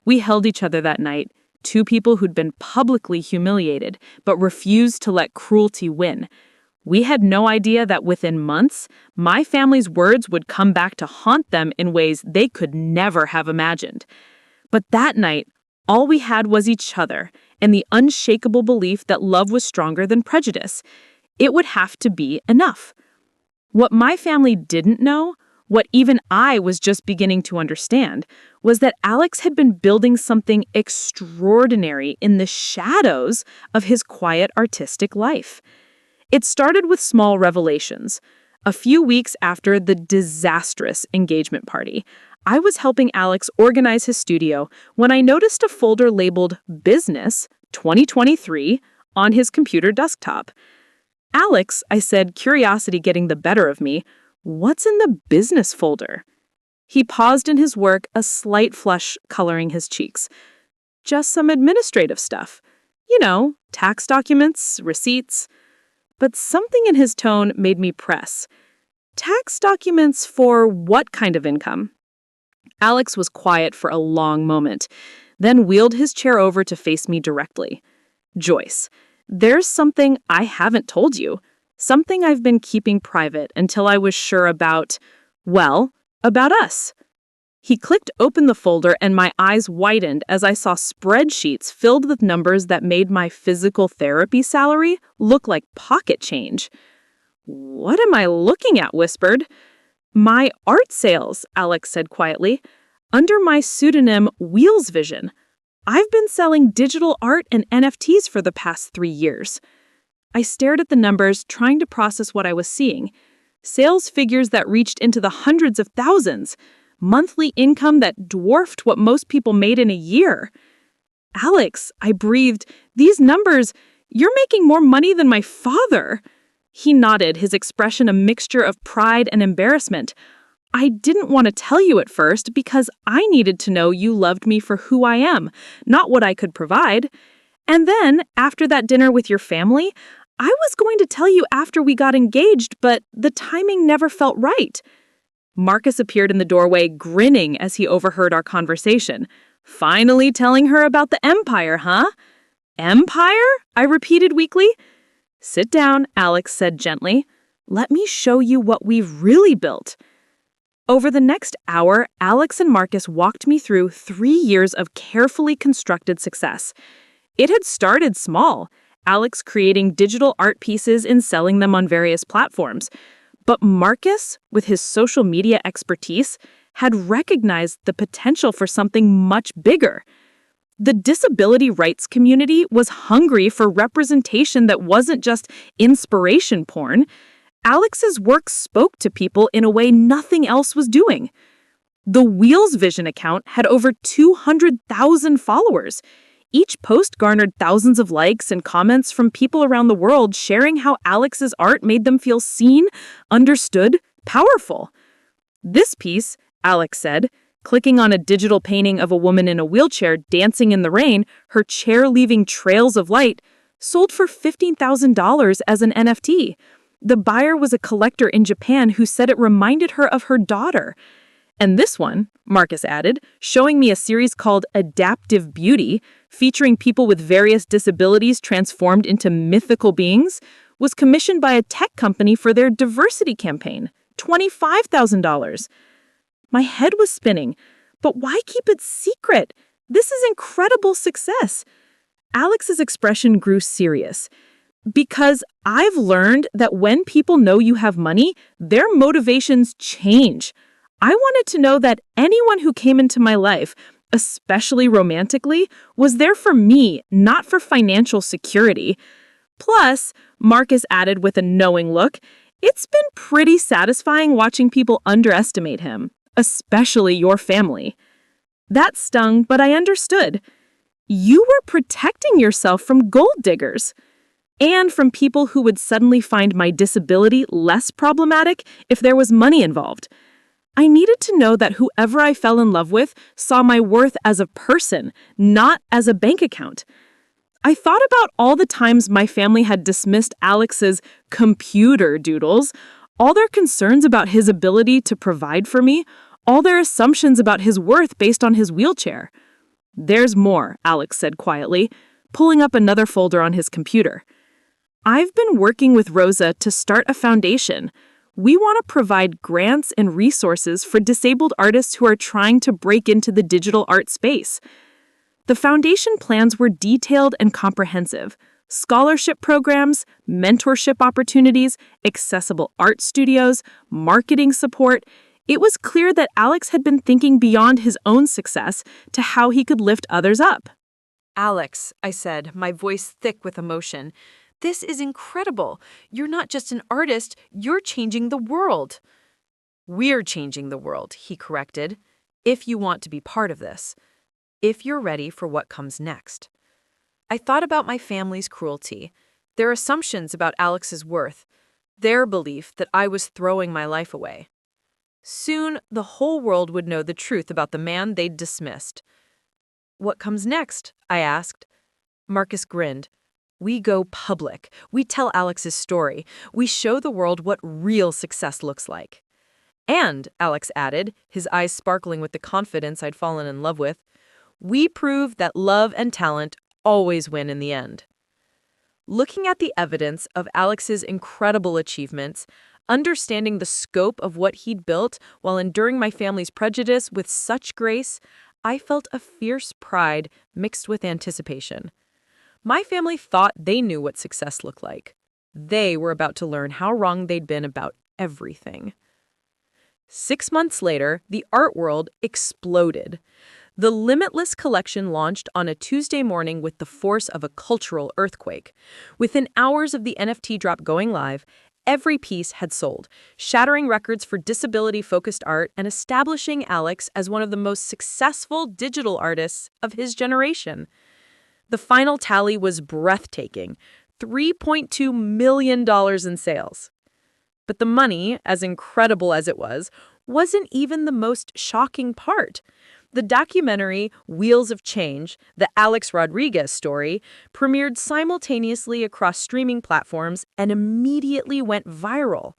We held each other that night, two people who'd been publicly humiliated, but refused to let cruelty win. We had no idea that within months, my family's words would come back to haunt them in ways they could never have imagined. But that night, all we had was each other and the unshakable belief that love was stronger than prejudice. It would have to be enough. What my family didn't know, what even I was just beginning to understand, was that Alex had been building something extraordinary in the shadows of his quiet artistic life. It started with small revelations. A few weeks after the disastrous engagement party, I was helping Alex organize his studio when I noticed a folder labeled Business 2023 on his computer desktop. Alex, I said, curiosity getting the better of me, what's in the business folder? He paused in his work, a slight flush coloring his cheeks. Just some administrative stuff. You know, tax documents, receipts. But something in his tone made me press. Tax documents for what kind of income? Alex was quiet for a long moment, then wheeled his chair over to face me directly. Joyce, there's something I haven't told you. Something I've been keeping private until I was sure about, well, about us. He clicked open the folder and my eyes widened as I saw spreadsheets filled with numbers that made my physical therapy salary look like pocket change. What am I looking at? Whispered. My art sales, Alex said quietly, under my pseudonym Wheels Vision. I've been selling digital art and NFTs for the past 3 years. I stared at the numbers, trying to process what I was seeing. Sales figures that reached into the hundreds of thousands. Monthly income that dwarfed what most people made in a year. Alex, I breathed, these numbers, you're making more money than my father. He nodded, his expression a mixture of pride and embarrassment. I didn't want to tell you at first because I needed to know you loved me for who I am, not what I could provide. And then, after that dinner with your family, I was going to tell you after we got engaged, but the timing never felt right. Marcus appeared in the doorway, grinning as he overheard our conversation. Finally telling her about the empire, huh? Empire? I repeated weakly. Sit down, Alex said gently. Let me show you what we've really built. Over the next hour, Alex and Marcus walked me through 3 years of carefully constructed success. It had started small, Alex creating digital art pieces and selling them on various platforms. But Marcus, with his social media expertise, had recognized the potential for something much bigger. The disability rights community was hungry for representation that wasn't just inspiration porn. Alex's work spoke to people in a way nothing else was doing. The Wheels Vision account had over 200,000 followers. Each post garnered thousands of likes and comments from people around the world sharing how Alex's art made them feel seen, understood, powerful. This piece, Alex said, clicking on a digital painting of a woman in a wheelchair dancing in the rain, her chair leaving trails of light, sold for $15,000 as an NFT. The buyer was a collector in Japan who said it reminded her of her daughter. And this one, Marcus added, showing me a series called Adaptive Beauty, featuring people with various disabilities transformed into mythical beings, was commissioned by a tech company for their diversity campaign, $25,000. My head was spinning, but why keep it secret? This is incredible success. Alex's expression grew serious. Because I've learned that when people know you have money, their motivations change. I wanted to know that anyone who came into my life, especially romantically, was there for me, not for financial security. Plus, Marcus added with a knowing look, it's been pretty satisfying watching people underestimate him, especially your family. That stung, but I understood. You were protecting yourself from gold diggers. And from people who would suddenly find my disability less problematic if there was money involved. I needed to know that whoever I fell in love with saw my worth as a person, not as a bank account. I thought about all the times my family had dismissed Alex's computer doodles, all their concerns about his ability to provide for me, all their assumptions about his worth based on his wheelchair. There's more, Alex said quietly, pulling up another folder on his computer. I've been working with Rosa to start a foundation. We want to provide grants and resources for disabled artists who are trying to break into the digital art space. The foundation plans were detailed and comprehensive. Scholarship programs, mentorship opportunities, accessible art studios, marketing support. It was clear that Alex had been thinking beyond his own success to how he could lift others up. Alex, I said, my voice thick with emotion. This is incredible. You're not just an artist, you're changing the world. We're changing the world, he corrected, if you want to be part of this, if you're ready for what comes next. I thought about my family's cruelty, their assumptions about Alex's worth, their belief that I was throwing my life away. Soon, the whole world would know the truth about the man they'd dismissed. What comes next? I asked. Marcus grinned. We go public. We tell Alex's story. We show the world what real success looks like. And, Alex added, his eyes sparkling with the confidence I'd fallen in love with, we prove that love and talent always win in the end. Looking at the evidence of Alex's incredible achievements, understanding the scope of what he'd built while enduring my family's prejudice with such grace, I felt a fierce pride mixed with anticipation. My family thought they knew what success looked like. They were about to learn how wrong they'd been about everything. 6 months later, the art world exploded. The Limitless collection launched on a Tuesday morning with the force of a cultural earthquake. Within hours of the NFT drop going live, every piece had sold, shattering records for disability-focused art and establishing Alex as one of the most successful digital artists of his generation. The final tally was breathtaking, $3.2 million in sales. But the money, as incredible as it was, wasn't even the most shocking part. The documentary Wheels of Change, the Alex Rodriguez story, premiered simultaneously across streaming platforms and immediately went viral.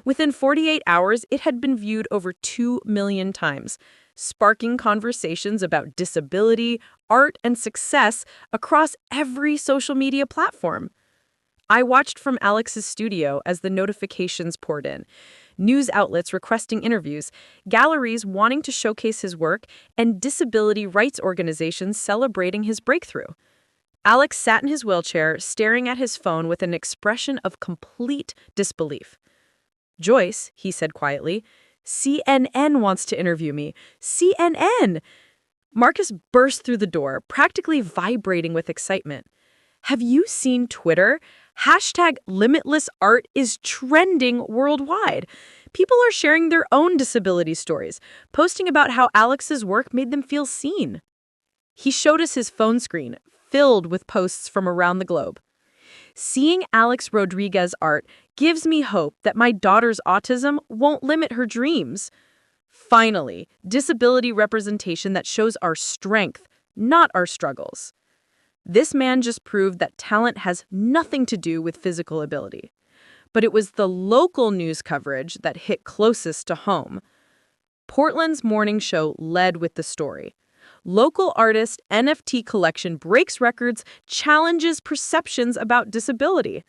Within 48 hours, it had been viewed over 2 million times, sparking conversations about disability, art, and success across every social media platform. I watched from Alex's studio as the notifications poured in. News outlets requesting interviews, galleries wanting to showcase his work, and disability rights organizations celebrating his breakthrough. Alex sat in his wheelchair, staring at his phone with an expression of complete disbelief. "Joyce," he said quietly, "CNN wants to interview me. CNN!" Marcus burst through the door, practically vibrating with excitement. "Have you seen Twitter? #LimitlessArt is trending worldwide. People are sharing their own disability stories, posting about how Alex's work made them feel seen." He showed us his phone screen, filled with posts from around the globe. "Seeing Alex Rodriguez's art gives me hope that my daughter's autism won't limit her dreams. Finally, disability representation that shows our strength, not our struggles." This man just proved that talent has nothing to do with physical ability. But it was the local news coverage that hit closest to home. Portland's morning show led with the story. Local artist NFT collection breaks records, challenges perceptions about disability.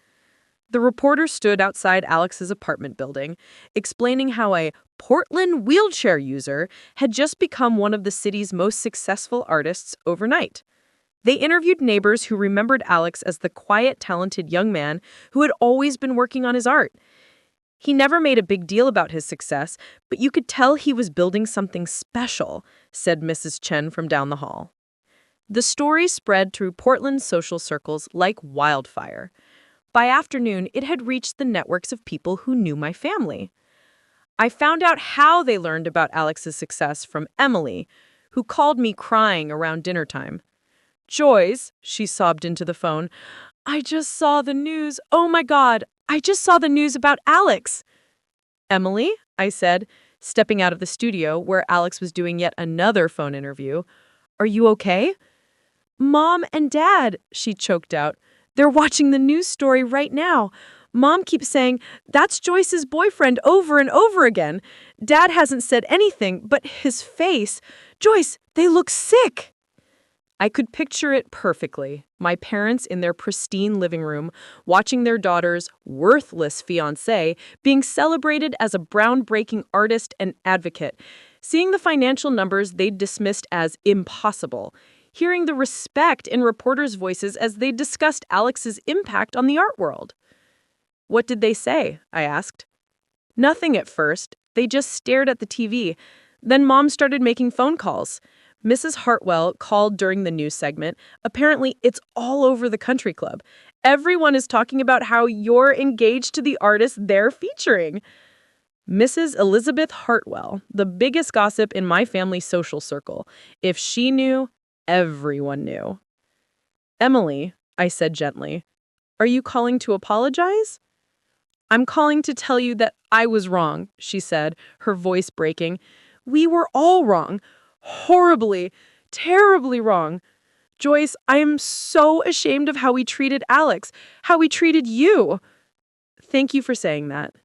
The reporter stood outside Alex's apartment building, explaining how a Portland wheelchair user had just become one of the city's most successful artists overnight. They interviewed neighbors who remembered Alex as the quiet, talented young man who had always been working on his art. He never made a big deal about his success, but you could tell he was building something special, said Mrs. Chen from down the hall. The story spread through Portland's social circles like wildfire. By afternoon, it had reached the networks of people who knew my family. I found out how they learned about Alex's success from Emily, who called me crying around dinner time. "Joyce," she sobbed into the phone, "I just saw the news. Oh my God, I just saw the news about Alex." "Emily," I said, stepping out of the studio where Alex was doing yet another phone interview. "Are you okay?" "Mom and Dad," she choked out. "They're watching the news story right now. Mom keeps saying, 'That's Joyce's boyfriend,' over and over again. Dad hasn't said anything, but his face. Joyce, they look sick." I could picture it perfectly. My parents in their pristine living room, watching their daughter's worthless fiancé being celebrated as a groundbreaking artist and advocate, seeing the financial numbers they'd dismissed as impossible, hearing the respect in reporters' voices as they discussed Alex's impact on the art world. "What did they say?" I asked. "Nothing at first. They just stared at the TV. Then Mom started making phone calls. Mrs. Hartwell called during the news segment. Apparently, it's all over the country club. Everyone is talking about how you're engaged to the artist they're featuring." Mrs. Elizabeth Hartwell, the biggest gossip in my family's social circle. If she knew, everyone knew. "Emily," I said gently, "are you calling to apologize?" "I'm calling to tell you that I was wrong," she said, her voice breaking. "We were all wrong. Horribly, terribly wrong. Joyce, I am so ashamed of how we treated Alex, how we treated you." "Thank you for saying that."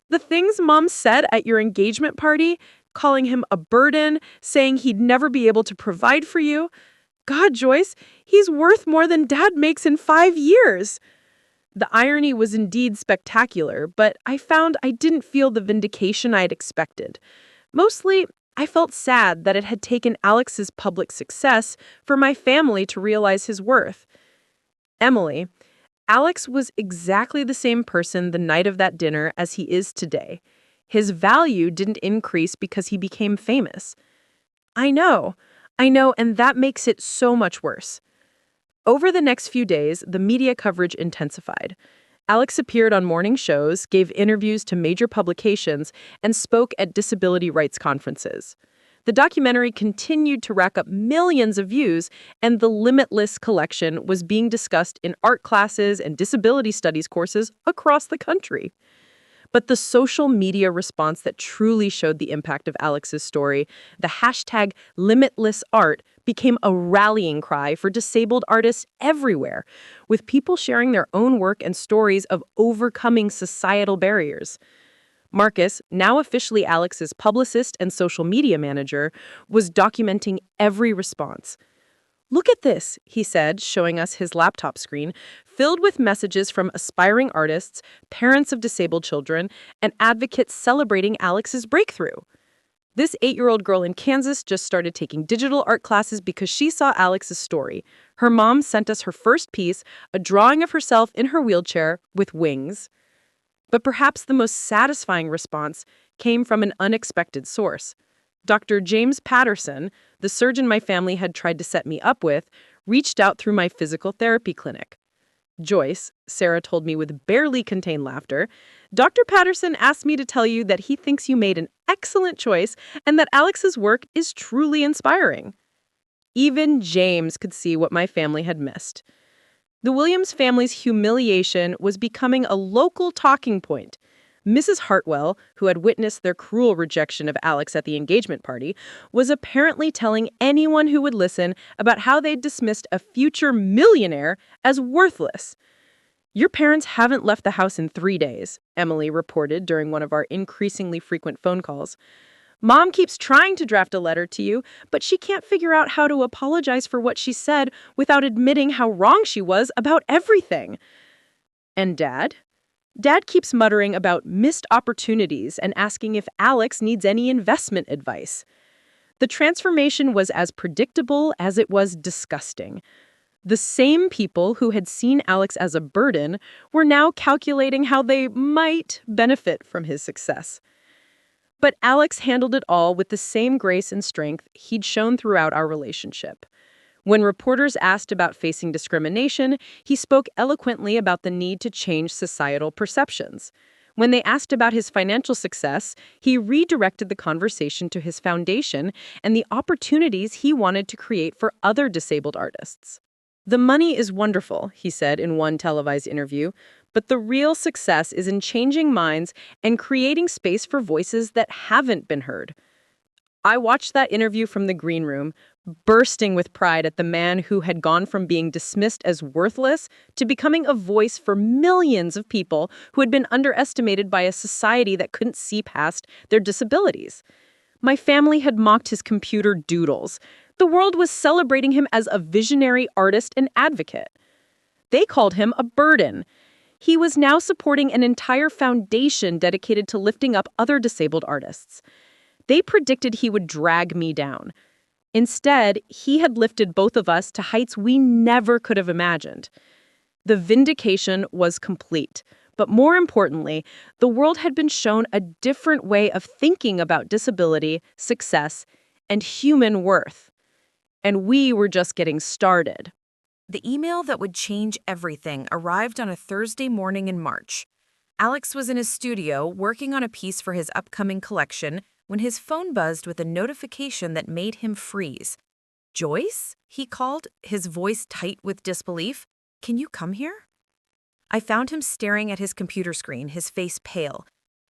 "The things Mom said at your engagement party, calling him a burden, saying he'd never be able to provide for you. God, Joyce, he's worth more than Dad makes in 5 years." The irony was indeed spectacular, but I found I didn't feel the vindication I'd expected. Mostly, I felt sad that it had taken Alex's public success for my family to realize his worth. "Emily, Alex was exactly the same person the night of that dinner as he is today. His value didn't increase because he became famous." I know, and that makes it so much worse. Over the next few days, the media coverage intensified. Alex appeared on morning shows, gave interviews to major publications, and spoke at disability rights conferences. The documentary continued to rack up millions of views, and the Limitless collection was being discussed in art classes and disability studies courses across the country. But the social media response that truly showed the impact of Alex's story, the hashtag #LimitlessArt, became a rallying cry for disabled artists everywhere, with people sharing their own work and stories of overcoming societal barriers. Marcus, now officially Alex's publicist and social media manager, was documenting every response. "Look at this," he said, showing us his laptop screen, filled with messages from aspiring artists, parents of disabled children, and advocates celebrating Alex's breakthrough. This 8-year-old girl in Kansas just started taking digital art classes because she saw Alex's story. Her mom sent us her first piece, a drawing of herself in her wheelchair with wings. But perhaps the most satisfying response came from an unexpected source. Dr. James Patterson, the surgeon my family had tried to set me up with, reached out through my physical therapy clinic. "Joyce," Sarah told me with barely contained laughter, "Dr. Patterson asked me to tell you that he thinks you made an excellent choice and that Alex's work is truly inspiring." Even James could see what my family had missed. The Williams family's humiliation was becoming a local talking point. Mrs. Hartwell, who had witnessed their cruel rejection of Alex at the engagement party, was apparently telling anyone who would listen about how they'd dismissed a future millionaire as worthless. "Your parents haven't left the house in 3 days," Emily reported during one of our increasingly frequent phone calls. "Mom keeps trying to draft a letter to you, but she can't figure out how to apologize for what she said without admitting how wrong she was about everything." And Dad? Dad keeps muttering about missed opportunities and asking if Alex needs any investment advice. The transformation was as predictable as it was disgusting. The same people who had seen Alex as a burden were now calculating how they might benefit from his success. But Alex handled it all with the same grace and strength he'd shown throughout our relationship. When reporters asked about facing discrimination, he spoke eloquently about the need to change societal perceptions. When they asked about his financial success, he redirected the conversation to his foundation and the opportunities he wanted to create for other disabled artists. "The money is wonderful," he said in one televised interview, "but the real success is in changing minds and creating space for voices that haven't been heard." I watched that interview from the green room, bursting with pride at the man who had gone from being dismissed as worthless to becoming a voice for millions of people who had been underestimated by a society that couldn't see past their disabilities. My family had mocked his computer doodles. The world was celebrating him as a visionary artist and advocate. They called him a burden. He was now supporting an entire foundation dedicated to lifting up other disabled artists. They predicted he would drag me down. Instead, he had lifted both of us to heights we never could have imagined. The vindication was complete. But more importantly, the world had been shown a different way of thinking about disability, success, and human worth. And we were just getting started. The email that would change everything arrived on a Thursday morning in March. Alex was in his studio working on a piece for his upcoming collection when his phone buzzed with a notification that made him freeze. "Joyce?" he called, his voice tight with disbelief. "Can you come here?" I found him staring at his computer screen, his face pale.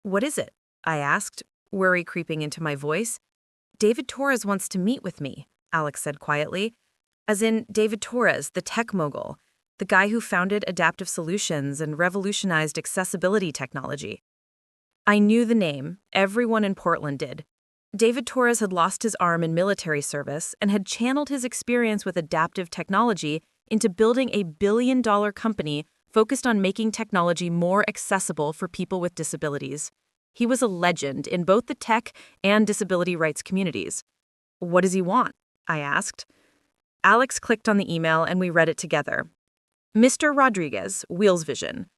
"What is it?" I asked, worry creeping into my voice. "David Torres wants to meet with me," Alex said quietly. As in David Torres, the tech mogul, the guy who founded Adaptive Solutions and revolutionized accessibility technology. I knew the name. Everyone in Portland did. David Torres had lost his arm in military service and had channeled his experience with adaptive technology into building a billion-dollar company focused on making technology more accessible for people with disabilities. He was a legend in both the tech and disability rights communities. "What does he want?" I asked. Alex clicked on the email and we read it together. "Mr. Rodriguez, Wheels Vision.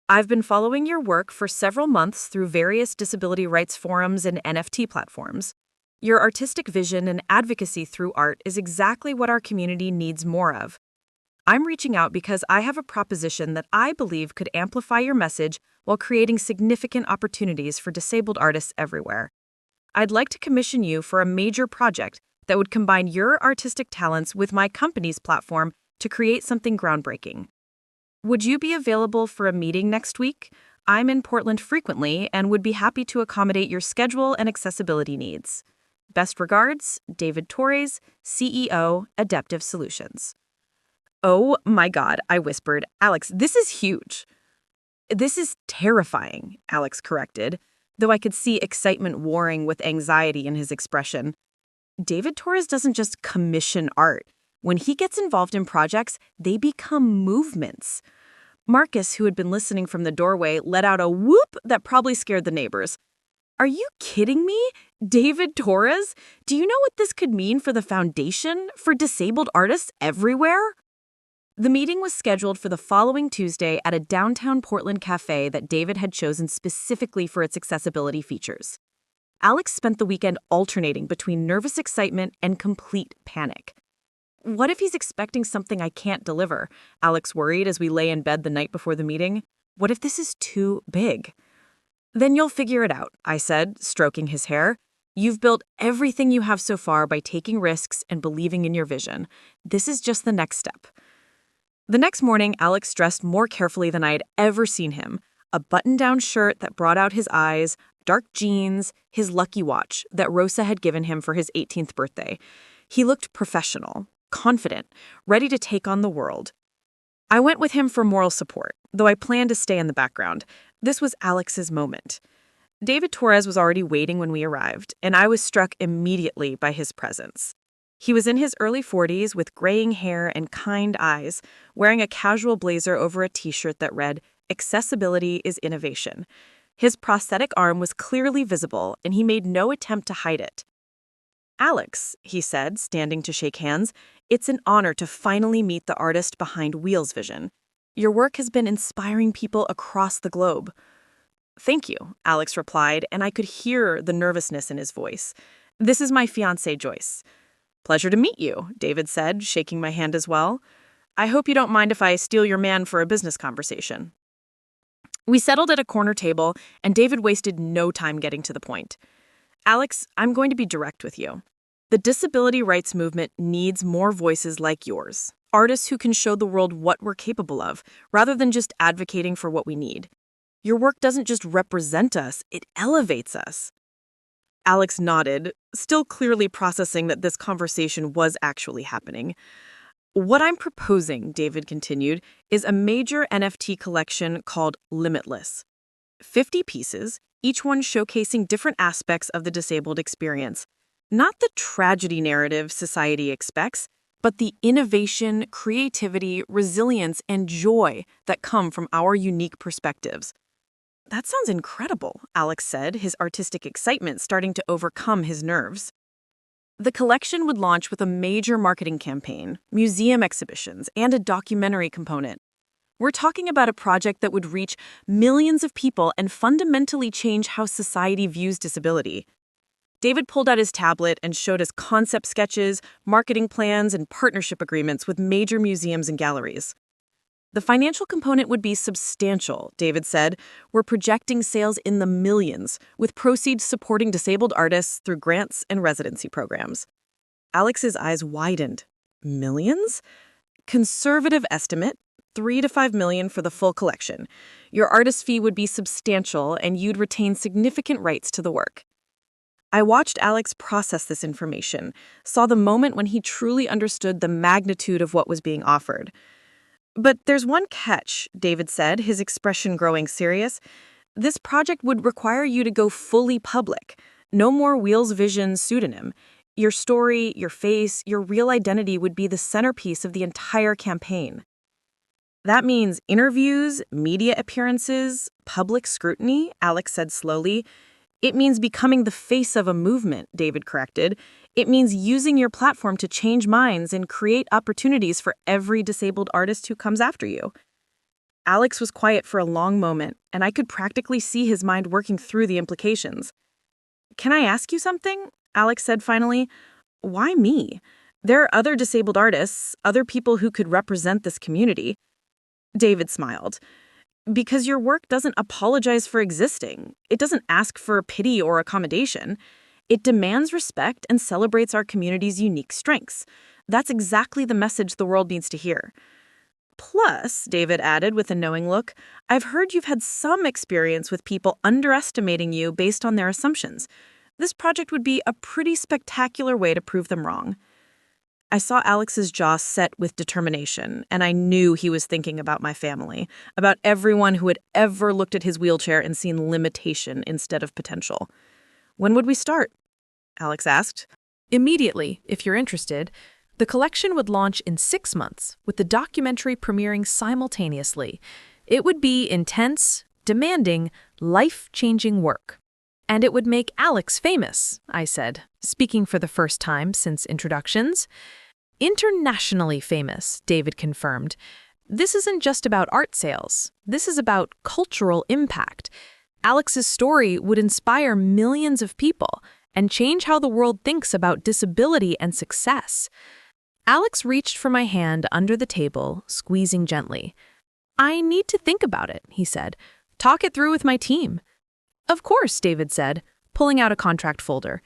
I've been following your work for several months through various disability rights forums and NFT platforms. Your artistic vision and advocacy through art is exactly what our community needs more of. I'm reaching out because I have a proposition that I believe could amplify your message while creating significant opportunities for disabled artists everywhere. I'd like to commission you for a major project that would combine your artistic talents with my company's platform to create something groundbreaking. Would you be available for a meeting next week? I'm in Portland frequently and would be happy to accommodate your schedule and accessibility needs. Best regards, David Torres, CEO, Adaptive Solutions. Oh my God, I whispered. Alex, this is huge. This is terrifying, Alex corrected, though I could see excitement warring with anxiety in his expression. David Torres doesn't just commission art. When he gets involved in projects, they become movements. Marcus, who had been listening from the doorway, let out a whoop that probably scared the neighbors. Are you kidding me? David Torres? Do you know what this could mean for the foundation, for disabled artists everywhere? The meeting was scheduled for the following Tuesday at a downtown Portland cafe that David had chosen specifically for its accessibility features. Alex spent the weekend alternating between nervous excitement and complete panic. What if he's expecting something I can't deliver? Alex worried as we lay in bed the night before the meeting. What if this is too big? Then you'll figure it out, I said, stroking his hair. You've built everything you have so far by taking risks and believing in your vision. This is just the next step. The next morning, Alex dressed more carefully than I had ever seen him. A button-down shirt that brought out his eyes, dark jeans, his lucky watch that Rosa had given him for his 18th birthday. He looked professional, confident, ready to take on the world. I went with him for moral support, though I planned to stay in the background. This was Alex's moment. David Torres was already waiting when we arrived, and I was struck immediately by his presence. He was in his early 40s with graying hair and kind eyes, wearing a casual blazer over a t-shirt that read, "Accessibility is innovation." His prosthetic arm was clearly visible, and he made no attempt to hide it. "Alex," he said, standing to shake hands, "it's an honor to finally meet the artist behind Wheels Vision. Your work has been inspiring people across the globe." "Thank you," Alex replied, and I could hear the nervousness in his voice. "This is my fiancée, Joyce." "Pleasure to meet you," David said, shaking my hand as well. "I hope you don't mind if I steal your man for a business conversation." We settled at a corner table, and David wasted no time getting to the point. "Alex, I'm going to be direct with you. The disability rights movement needs more voices like yours, artists who can show the world what we're capable of, rather than just advocating for what we need. Your work doesn't just represent us, it elevates us." Alex nodded, still clearly processing that this conversation was actually happening. "What I'm proposing," David continued, "is a major NFT collection called Limitless. 50 pieces, each one showcasing different aspects of the disabled experience. Not the tragedy narrative society expects, but the innovation, creativity, resilience, and joy that come from our unique perspectives." "That sounds incredible," Alex said, his artistic excitement starting to overcome his nerves. The collection would launch with a major marketing campaign, museum exhibitions, and a documentary component. We're talking about a project that would reach millions of people and fundamentally change how society views disability. David pulled out his tablet and showed us concept sketches, marketing plans, and partnership agreements with major museums and galleries. "The financial component would be substantial," David said. "We're projecting sales in the millions, with proceeds supporting disabled artists through grants and residency programs." Alex's eyes widened. "Millions?" "Conservative estimate, 3 to 5 million for the full collection. Your artist fee would be substantial, and you'd retain significant rights to the work." I watched Alex process this information, saw the moment when he truly understood the magnitude of what was being offered. "But there's one catch," David said, his expression growing serious. "This project would require you to go fully public. No more Wheels Vision pseudonym. Your story, your face, your real identity would be the centerpiece of the entire campaign." "That means interviews, media appearances, public scrutiny," Alex said slowly. "It means becoming the face of a movement," David corrected. "It means using your platform to change minds and create opportunities for every disabled artist who comes after you." Alex was quiet for a long moment, and I could practically see his mind working through the implications. "Can I ask you something?" Alex said finally. "Why me? There are other disabled artists, other people who could represent this community." David smiled. "Because your work doesn't apologize for existing. It doesn't ask for pity or accommodation. It demands respect and celebrates our community's unique strengths. That's exactly the message the world needs to hear." Plus, David added with a knowing look, I've heard you've had some experience with people underestimating you based on their assumptions. This project would be a pretty spectacular way to prove them wrong. I saw Alex's jaw set with determination, and I knew he was thinking about my family, about everyone who had ever looked at his wheelchair and seen limitation instead of potential. When would we start? Alex asked. Immediately, if you're interested. The collection would launch in 6 months, with the documentary premiering simultaneously. It would be intense, demanding, life-changing work. And it would make Alex famous, I said, speaking for the first time since introductions. Internationally famous, David confirmed. This isn't just about art sales. This is about cultural impact. Alex's story would inspire millions of people and change how the world thinks about disability and success. Alex reached for my hand under the table, squeezing gently. I need to think about it, he said. Talk it through with my team. Of course, David said, pulling out a contract folder.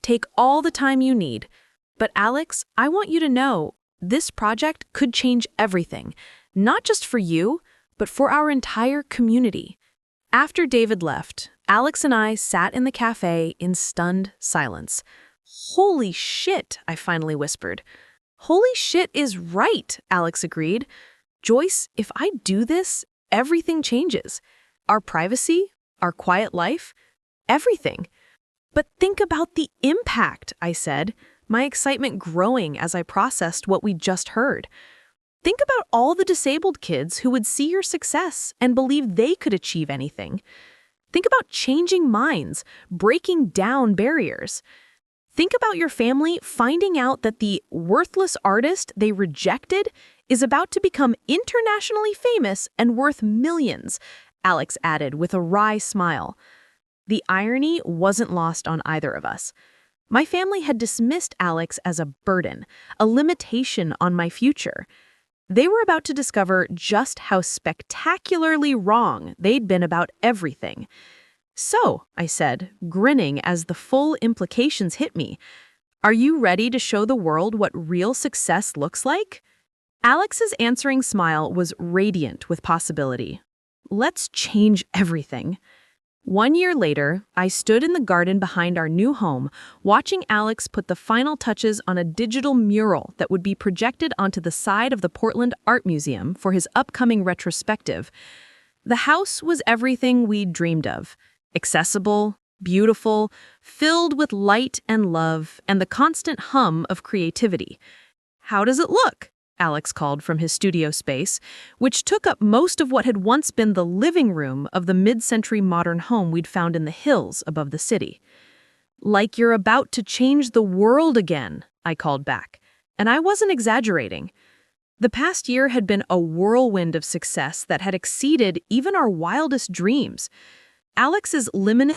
Take all the time you need. But Alex, I want you to know, this project could change everything, not just for you, but for our entire community. After David left, Alex and I sat in the cafe in stunned silence. Holy shit, I finally whispered. Holy shit is right, Alex agreed. Joyce, if I do this, everything changes. Our privacy, our quiet life, everything. But think about the impact, I said, my excitement growing as I processed what we just heard. Think about all the disabled kids who would see your success and believe they could achieve anything. Think about changing minds, breaking down barriers. Think about your family finding out that the worthless artist they rejected is about to become internationally famous and worth millions, Alex added with a wry smile. The irony wasn't lost on either of us. My family had dismissed Alex as a burden, a limitation on my future. They were about to discover just how spectacularly wrong they'd been about everything. So, I said, grinning as the full implications hit me, are you ready to show the world what real success looks like? Alex's answering smile was radiant with possibility. Let's change everything. 1 year later, I stood in the garden behind our new home, watching Alex put the final touches on a digital mural that would be projected onto the side of the Portland Art Museum for his upcoming retrospective. The house was everything we'd dreamed of. Accessible, beautiful, filled with light and love and the constant hum of creativity. How does it look? Alex called from his studio space, which took up most of what had once been the living room of the mid-century modern home we'd found in the hills above the city. Like you're about to change the world again, I called back, and I wasn't exaggerating. The past year had been a whirlwind of success that had exceeded even our wildest dreams. Alex's limitless